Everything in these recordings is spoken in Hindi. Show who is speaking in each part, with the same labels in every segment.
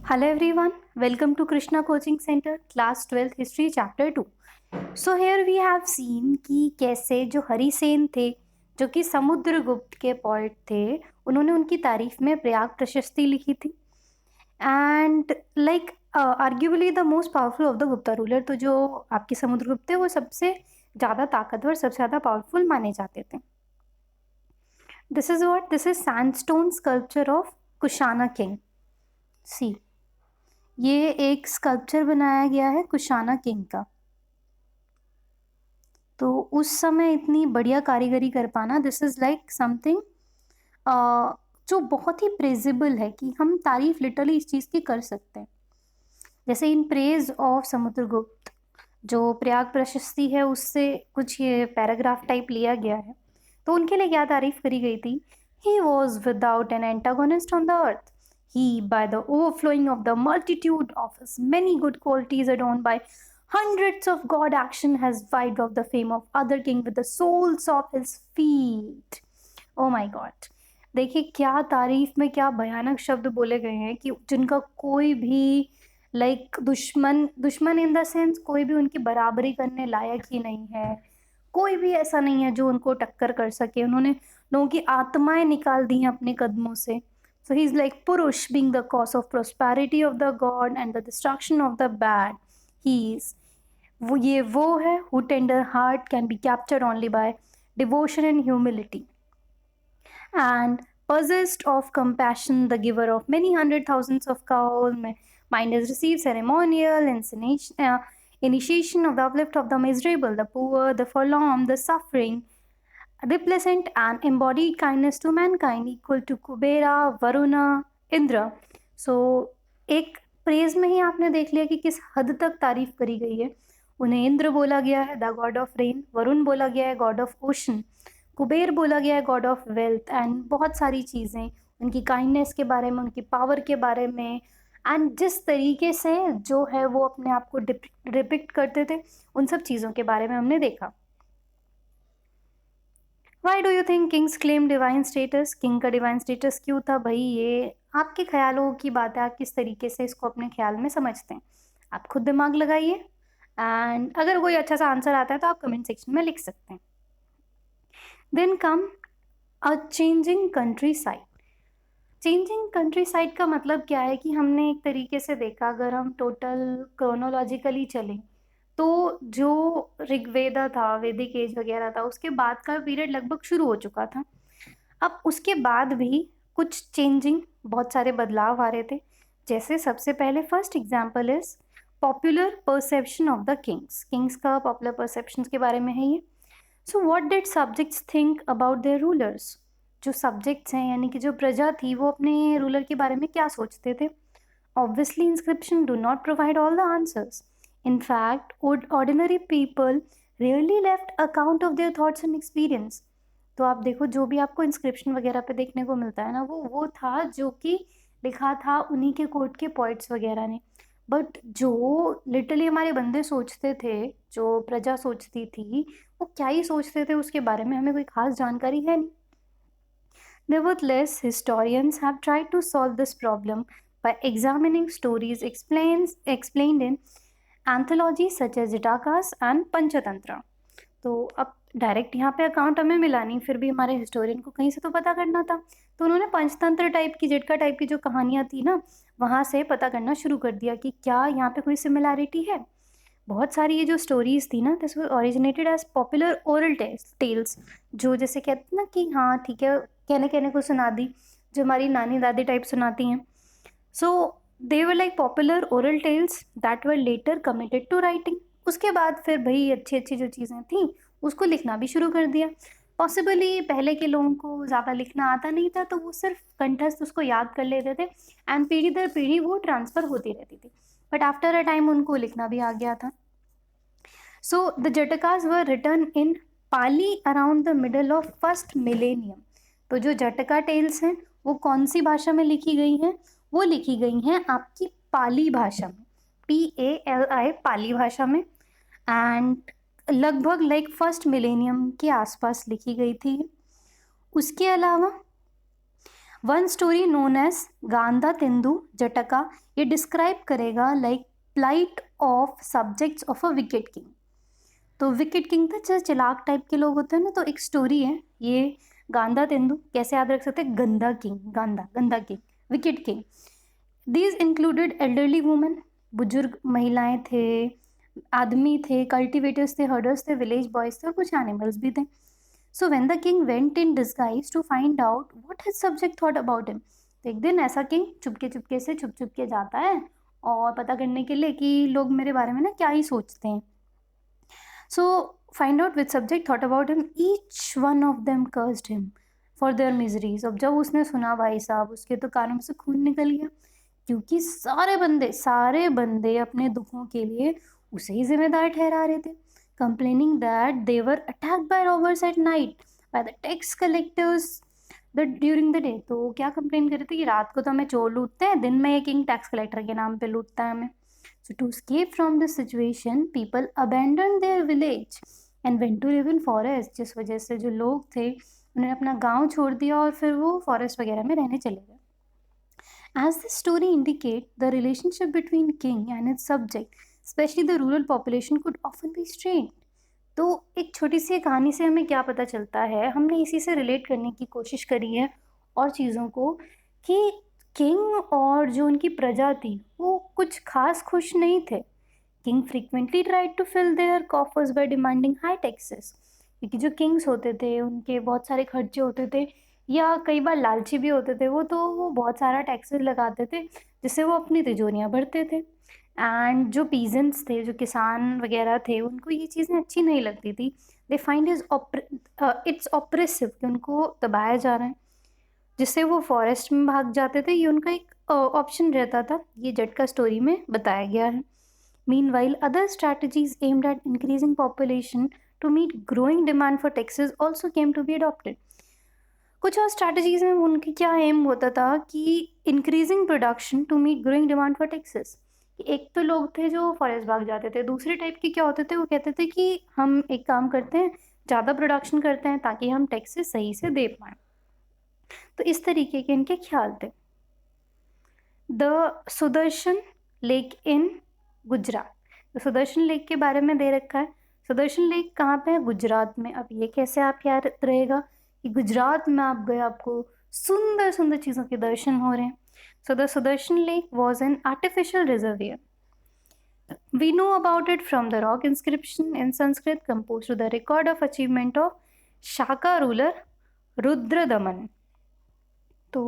Speaker 1: Hello everyone, welcome to Krishna Coaching Center, Class 12th History Chapter 2. So here we have seen कि कैसे जो हरिसेन थे, जो कि समुद्रगुप्त के पोएट थे, उन्होंने उनकी तारीफ में प्रयाग प्रशस्ति लिखी थी. And like arguably the most powerful of the Gupta ruler, तो जो आपके समुद्रगुप्त थे वो सबसे ज़्यादा ताकतवर, सबसे ज़्यादा पावरफुल माने जाते थे. This is sandstone sculpture of Kushana king. See, ये एक स्कल्पचर बनाया गया है कुशाना किंग का. तो उस समय इतनी बढ़िया कारीगरी कर पाना, दिस इज लाइक समथिंग जो बहुत ही प्रेजेबल है कि हम तारीफ लिटरली इस चीज़ की कर सकते हैं. जैसे इन प्रेज ऑफ समुद्रगुप्त, जो प्रयाग प्रशस्ति है उससे कुछ ये पैराग्राफ टाइप लिया गया है. तो उनके लिए क्या तारीफ करी गई थी? He was without an antagonist on the earth. He, by the overflowing of the multitude of his many good qualities adorned by hundreds of god action, has wiped off the fame of other king with the soles of his feet. Oh my God! देखिए क्या तारीफ में क्या भयानक शब्द बोले गए हैं कि जिनका कोई भी दुश्मन इन द सेंस कोई भी उनकी बराबरी करने लायक ही नहीं है. कोई भी ऐसा नहीं है जो उनको टक्कर कर सके. उन्होंने लोगों की आत्माएं निकाल दी हैं अपने कदमों से. So he's like Purush, being the cause of prosperity of the god and the destruction of the bad. ये वो है who tender heart can be captured only by devotion and humility. And possessed of compassion, the giver of many hundred thousands of cows, mind has received ceremonial initiation of the uplift of the miserable, the poor, the forlorn, the suffering, represent and embodied kindness to mankind, equal to Kubera, Varuna, Indra. So एक प्रेज में ही आपने देख लिया कि किस हद तक तारीफ करी गई है. उन्हें इंद्र बोला गया है, the God of rain. Varun बोला गया है, गॉड ऑफ ओशन. कुबेर बोला गया है, गॉड ऑफ वेल्थ. एंड बहुत सारी चीज़ें उनकी काइंडनेस के बारे में, उनकी पावर के बारे में, एंड जिस तरीके से जो है वो अपने आप को डिपिक्ट करते थे, उन सब चीज़ों के बारे में हमने देखा. Why do you think Kings claim divine status? King का डिवाइन स्टेटस क्यों था भाई? ये आपके ख्यालों की बात है, आप किस तरीके से इसको अपने ख्याल में समझते हैं. आप खुद दिमाग लगाइए, एंड अगर कोई अच्छा सा आंसर आता है तो आप कमेंट सेक्शन में लिख सकते हैं. Then come a changing countryside. Changing countryside का मतलब क्या है कि हमने एक तरीके से देखा, अगर हम टोटल क्रोनोलॉजिकली चलें तो जो ऋग्वेदा था, वैदिक एज वगैरह था, उसके बाद का पीरियड लगभग शुरू हो चुका था. अब उसके बाद भी कुछ चेंजिंग, बहुत सारे बदलाव आ रहे थे. जैसे सबसे पहले first example is popular perception of the Kings का पॉपुलर परसेप्शन के बारे में है ये. So what did subjects think about their rulers? जो सब्जेक्ट्स हैं यानी कि जो प्रजा थी, वो अपने रूलर के बारे में क्या सोचते थे? Obviously inscription do not provide all the answers. In fact, ordinary people rarely left account of their thoughts and experience. तो आप देखो, जो भी आपको इंस्क्रिप्शन वगैरह पे देखने को मिलता है ना, वो था जो कि लिखा था उन्हीं के कोर्ट के पॉइंट्स वगैरह ने. बट जो लिटरली हमारे बंदे सोचते थे, जो प्रजा सोचती थी, वो क्या ही सोचते थे उसके बारे में हमें कोई खास जानकारी है नहीं. Nevertheless, historians have tried to solve this problem by examining stories explained in anthology such as Jatakas and Panchatantra. तो अब डायरेक्ट यहाँ पे अकाउंट हमें मिला नहीं, फिर भी हमारे हिस्टोरियन को कहीं से तो पता करना था. तो उन्होंने पंचतंत्र टाइप की, जटका टाइप की जो कहानियाँ थी ना, वहाँ से पता करना शुरू कर दिया कि क्या यहाँ पे कोई सिमिलैरिटी है. बहुत सारी ये जो स्टोरीज थी ना, this was originated as popular oral tales, जो जैसे कहते ना कि हाँ ठीक है, कहने कहने को सुना दी, जो हमारी नानी दादी टाइप सुनाती हैं. सो they were like popular oral tales that were later committed to writing. उसके बाद फिर भाई अच्छी अच्छी जो चीज़ें थी उसको लिखना भी शुरू कर दिया. पॉसिबली पहले के लोगों को ज़्यादा लिखना आता नहीं था, तो वो सिर्फ कंठस्थ उसको याद कर लेते थे, एंड पीढ़ी दर पीढ़ी वो ट्रांसफ़र होती रहती थी. बट आफ्टर अ टाइम उनको लिखना भी आ गया था. So the Jatakas were written in Pali around the middle of first millennium. तो जो जटका टेल्स हैं वो कौन सी भाषा में लिखी गई हैं? वो लिखी गई हैं आपकी पाली भाषा में, PALI, पाली भाषा में. एंड लगभग लाइक फर्स्ट मिलेनियम के आसपास लिखी गई थी. उसके अलावा one story known as Gandatindu Jataka ये डिस्क्राइब करेगा like plight of subjects of a wicked king. तो विकेट किंग था जैसे चिलाक टाइप के लोग होते हैं ना, तो एक स्टोरी है ये गांधा तेंदु, कैसे याद रख सकते हैं, गंदा किंग, गांधा गंदा king, wicket king. These included elderly women, बुजुर्ग महिलाएं थे, आदमी थे, कल्टिवेटर्स थे, हर्डर्स थे, विलेज बॉयज थे और कुछ एनिमल्स भी थे। So when the king went in disguise to find out what his subject thought about him, तो एक दिन ऐसा किंग चुपके चुपके से छुप छुप के जाता है और पता करने के लिए कि लोग मेरे बारे में ना क्या ही सोचते हैं। So find out which subject thought about him. Each one of them cursed him for their miseries. अब जब उसने सुना भाई साहब, उसके तो कानों में से खून निकल गया, क्योंकि सारे बंदे अपने दुखों के लिए उसे ही जिम्मेदार ठहरा रहे थे। Complaining that they were attacked by robbers at night by the tax collectors during the day. तो क्या कंप्लेन कर रहे थे कि रात को तो हमें चोर लूटते हैं, दिन में ये किंग टैक्स कलेक्टर के नाम पे लूटता है हमें। So to escape from this situation, people abandoned their village and went to live in forest. जिस वजह से जो लोग थे उन्होंने अपना गांव छोड़ दिया और फिर वो फॉरेस्ट वगैरह में रहने चले गए। As the story indicate, the relationship between king and its subject, especially the rural population, could often be strained. तो एक छोटी सी कहानी से हमें क्या पता चलता है, हमने इसी से रिलेट करने की कोशिश करी है और चीज़ों को, कि किंग और जो उनकी प्रजा थी वो कुछ खास खुश नहीं थे। King frequently tried to fill their coffers by demanding high taxes, क्योंकि जो किंग्स होते थे उनके बहुत सारे खर्चे होते थे या कई बार लालची भी होते थे वो बहुत सारा टैक्सेस लगाते थे जिससे वो अपनी तिजोरियाँ भरते थे। एंड जो पीजेंट्स थे, जो किसान वगैरह थे, उनको ये चीज़ें अच्छी नहीं लगती थी। दे फाइंड इट्स ऑप्रेसिव कि उनको दबाया जा रहा है, जिससे वो फॉरेस्ट में भाग जाते थे। ये उनका एक ऑप्शन रहता था, ये जटका स्टोरी में बताया गया है। Meanwhile other strategies aimed at increasing population to meet growing demand for taxes also came to be adopted. कुछ और स्ट्रैटेजीज में उनके क्या एम होता था कि increasing production to meet growing demand for taxes. एक तो लोग थे जो फॉरेस्ट भाग जाते थे, दूसरे टाइप के क्या होते थे, वो कहते थे कि हम एक काम करते हैं, ज़्यादा प्रोडक्शन करते हैं ताकि हम टैक्सेस सही से दे पाएँ। तो इस तरीके के इनके ख्याल थे। The Sudarshan lake in Gujarat, तो सुदर्शन लेक के बारे में दे रखा है। सुदर्शन लेक कहाँ पे है, गुजरात में। अब ये कैसे आप याद रहेगा कि गुजरात में आप गए, आपको सुंदर सुंदर चीज़ों के दर्शन हो रहे हैं। So the Sudarshan lake was an artificial reservoir. We know about it from the rock inscription in Sanskrit composed to the record of achievement of Shaka ruler Rudradaman. तो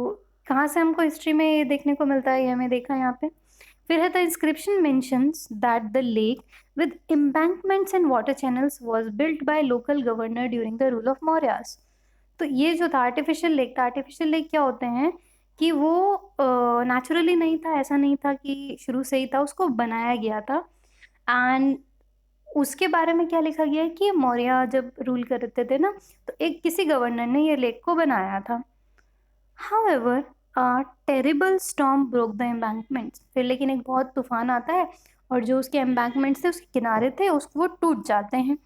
Speaker 1: कहाँ से हमको हिस्ट्री में ये देखने को मिलता है, ये हमें देखा यहाँ पे। फिर है the inscription mentions that the lake with embankments and water channels was built by local governor during the rule of Mauryas. तो ये जो था आर्टिफिशियल लेक था, आर्टिफिशियल लेक क्या होते हैं कि वो नेचुरली नहीं था, ऐसा नहीं था कि शुरू से ही था, उसको बनाया गया था। एंड उसके बारे में क्या लिखा गया है कि मौर्य जब रूल करते थे ना, तो एक किसी गवर्नर ने ये लेक को बनाया था। However, a terrible storm broke the embankments. फिर लेकिन एक बहुत तूफान आता है और जो उसके एम्बैंकमेंट्स थे, उसके किनारे थे, वो टूट जाते हैं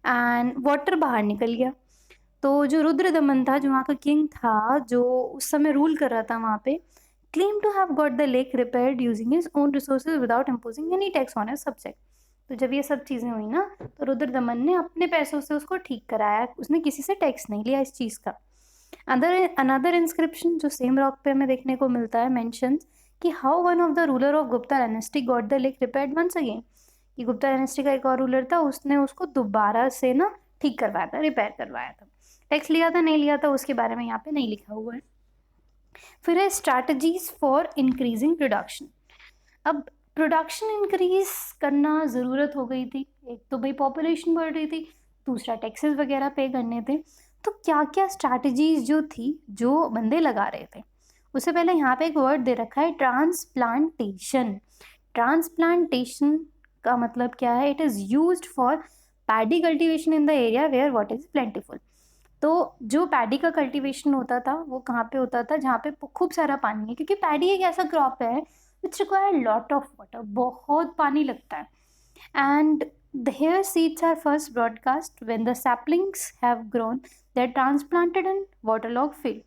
Speaker 1: एंड वाटर बाहर निकल गया। तो जो रुद्रदमन था, जो वहाँ का किंग था, जो उस समय रूल कर रहा था वहाँ पे, claim to have got the lake repaired using his own resources without imposing any tax on his subject. तो जब ये सब चीज़ें हुई ना, तो रुद्रदमन ने अपने पैसों से उसको ठीक कराया, उसने किसी से टैक्स नहीं लिया इस चीज़ का। अनदर इंस्क्रिप्शन जो सेम रॉक पे हमें देखने को मिलता है मेंशंस कि how one of the ruler of Gupta dynasty got the lake repaired once again, कि गुप्ता डायनेस्टी का एक और रूलर था, उसने उसको दोबारा से ना ठीक करवाया था, रिपेयर करवाया था। टैक्स लिया था नहीं लिया था उसके बारे में यहाँ पे नहीं लिखा हुआ है। फिर है स्ट्रैटेजीज फॉर इंक्रीजिंग प्रोडक्शन। अब प्रोडक्शन इंक्रीज करना ज़रूरत हो गई थी, एक तो भाई पॉपुलेशन बढ़ रही थी, दूसरा टैक्सेस वगैरह पे करने थे। तो क्या क्या स्ट्रैटेजीज जो थी, जो बंदे लगा रहे थे, उससे पहले यहाँ पे एक वर्ड दे रखा है ट्रांसप्लांटेशन। ट्रांसप्लांटेशन का मतलब क्या है, it is used for paddy cultivation in the area where water is plentiful. तो जो पैडी का कल्टीवेशन होता था वो कहाँ पे होता था, जहाँ पे खूब सारा पानी है, क्योंकि पैडी एक ऐसा क्रॉप है which require lot of water, बहुत पानी लगता है। And here seeds are first broadcast when the saplings have grown, they are transplanted in waterlogged field.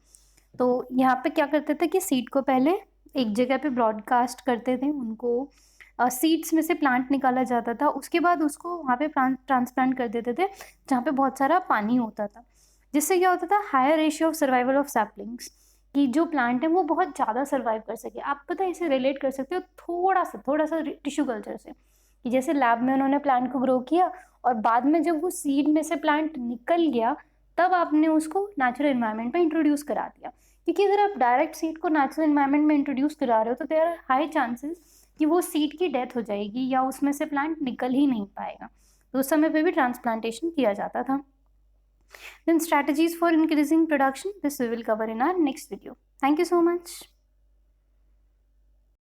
Speaker 1: तो यहाँ पे क्या करते थे कि सीड को पहले एक जगह पे ब्रॉडकास्ट करते थे, उनको सीड्स में से प्लांट निकाला जाता था, उसके बाद उसको वहाँ पे ट्रांसप्लांट कर देते थे जहाँ पे बहुत सारा पानी होता था, जिससे क्या होता था, higher ratio of survival of saplings, कि जो प्लांट है वो बहुत ज़्यादा सर्वाइव कर सके। आप पता है इसे रिलेट कर सकते हो थोड़ा सा टिश्यू कल्चर से, कि जैसे लैब में उन्होंने प्लांट को ग्रो किया और बाद में जब वो सीड में से प्लांट निकल गया तब आपने उसको नेचुरल एनवायरनमेंट में इंट्रोड्यूस करा दिया। क्योंकि अगर आप डायरेक्ट सीड को नेचुरल एनवायरनमेंट में इंट्रोड्यूस करा रहे हो तो देयर आर हाई चांसेस कि वो सीड की डेथ हो जाएगी या उसमें से प्लांट निकल ही नहीं पाएगा। तो उस समय पे भी ट्रांसप्लांटेशन किया जाता था। Then strategies for increasing production, this we will cover in our next video. Thank you so much.